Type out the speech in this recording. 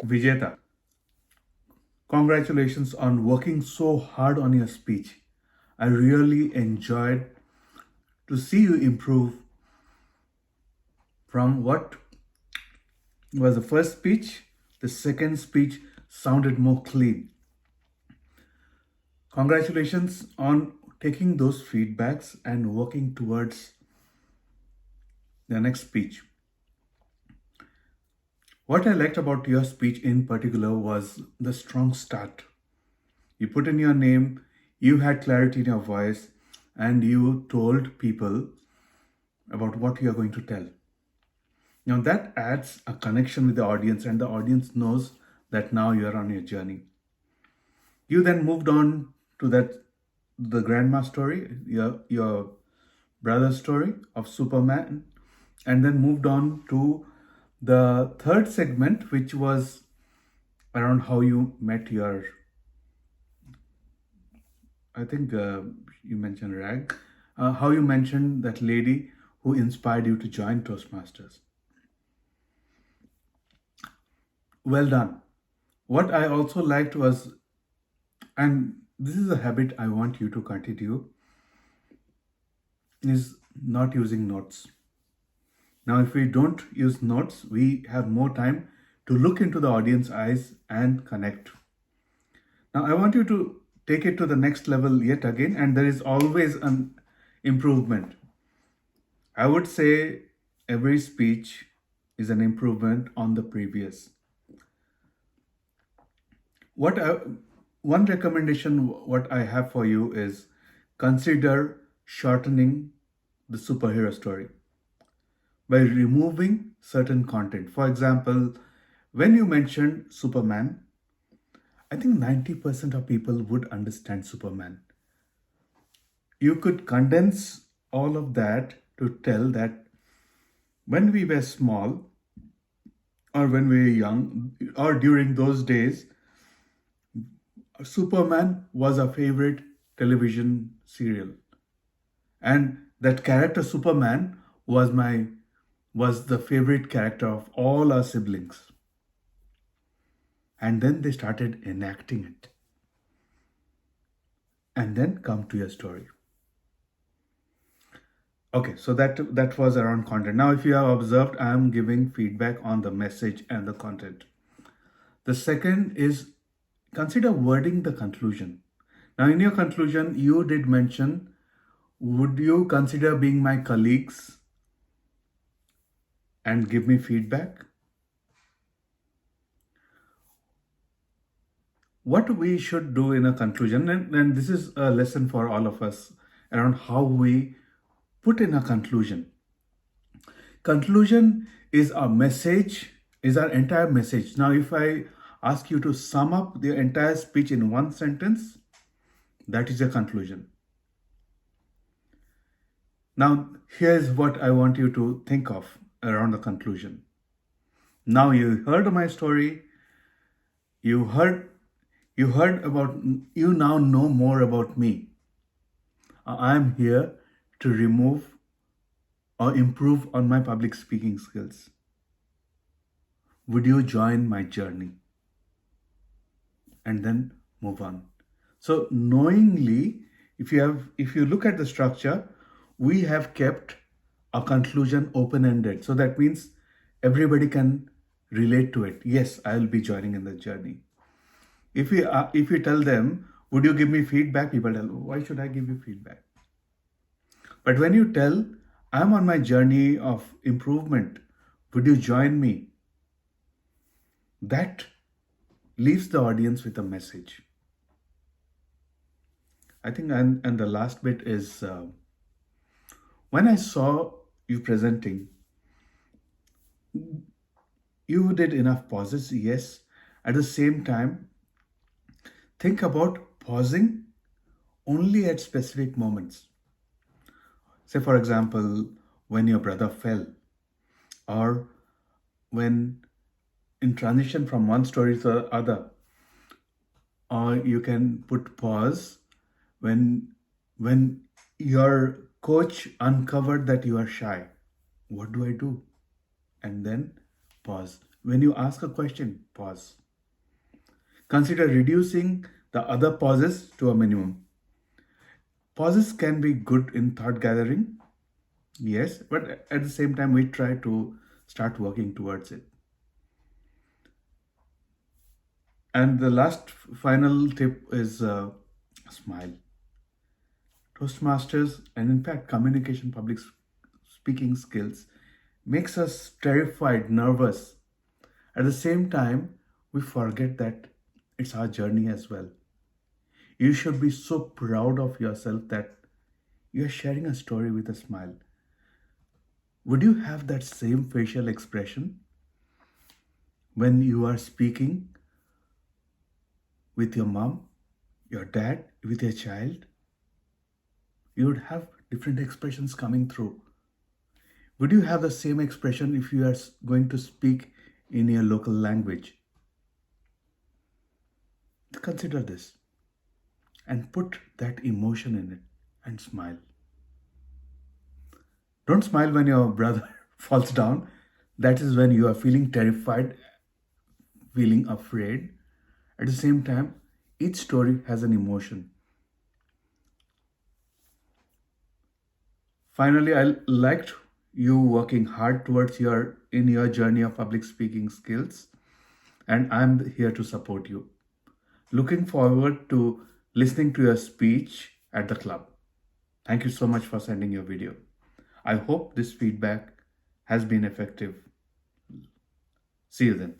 Vijetha, congratulations on working so hard on your speech. I really enjoyed to see you improve from what was the first speech. The second speech sounded more clean. Congratulations on taking those feedbacks and working towards the next speech. What I liked about your speech in particular was the strong start. You put in your name, you had clarity in your voice, and you told people about what you are going to tell. Now that adds a connection with the audience, and the audience knows that now you are on your journey. You then moved on to the grandma story, your brother's story of Superman, and then moved on to the third segment, which was around how you met your, I think you mentioned Rag, how you mentioned that lady who inspired you to join Toastmasters. Well done. What I also liked was, and this is a habit I want you to continue, is not using notes. Now, if we don't use notes, we have more time to look into the audience eyes and connect. Now, I want you to take it to the next level yet again, and there is always an improvement. I would say every speech is an improvement on the previous. One recommendation what I have for you is consider shortening the superhero story by removing certain content. For example, when you mentioned Superman, I think 90% of people would understand Superman. You could condense all of that to tell that when we were small, or when we were young, or during those days, Superman was a favorite television serial. And that character Superman was the favorite character of all our siblings. And then they started enacting it. And then come to your story. Okay, so that was around content. Now, if you have observed, I am giving feedback on the message and the content. The second is consider wording the conclusion. Now, in your conclusion, you did mention, would you consider being my colleagues and give me feedback? What we should do in a conclusion, and this is a lesson for all of us around how we put in a conclusion. Conclusion is our message, is our entire message. Now, if I ask you to sum up the entire speech in one sentence, that is a conclusion. Now, here's what I want you to think of around the conclusion. Now you heard my story, you now know more about me. I am here to remove or improve on my public speaking skills. Would you join my journey? And then move on. So knowingly, if you look at the structure, we have kept a conclusion open-ended. So that means everybody can relate to it. Yes, I will be joining in the journey. If we tell them, would you give me feedback? People tell, why should I give you feedback? But when you tell, I'm on my journey of improvement, would you join me? That leaves the audience with a message. I think, and the last bit is, when I saw you presenting, you did enough pauses, yes. At the same time, think about pausing only at specific moments. Say, for example, when your brother fell, or when in transition from one story to the other, or you can put pause when your coach uncovered that you are shy. What do I do? And then Pause. When you ask a question, pause. Consider reducing the other pauses to a minimum. Pauses can be good in thought gathering, yes, but at the same time, we try to start working towards it. And the last final tip is smile. Toastmasters and, in fact, communication public speaking skills makes us terrified, nervous. At the same time, we forget that it's our journey as well. You should be so proud of yourself that you're sharing a story with a smile. Would you have that same facial expression when you are speaking with your mom, your dad, with your child? You would have different expressions coming through. Would you have the same expression if you are going to speak in your local language? Consider this and put that emotion in it and smile. Don't smile when your brother falls down. That is when you are feeling terrified, feeling afraid. At the same time, each story has an emotion. Finally, I liked you working hard towards your journey of public speaking skills, and I'm here to support you. Looking forward to listening to your speech at the club. Thank you so much for sending your video. I hope this feedback has been effective. See you then.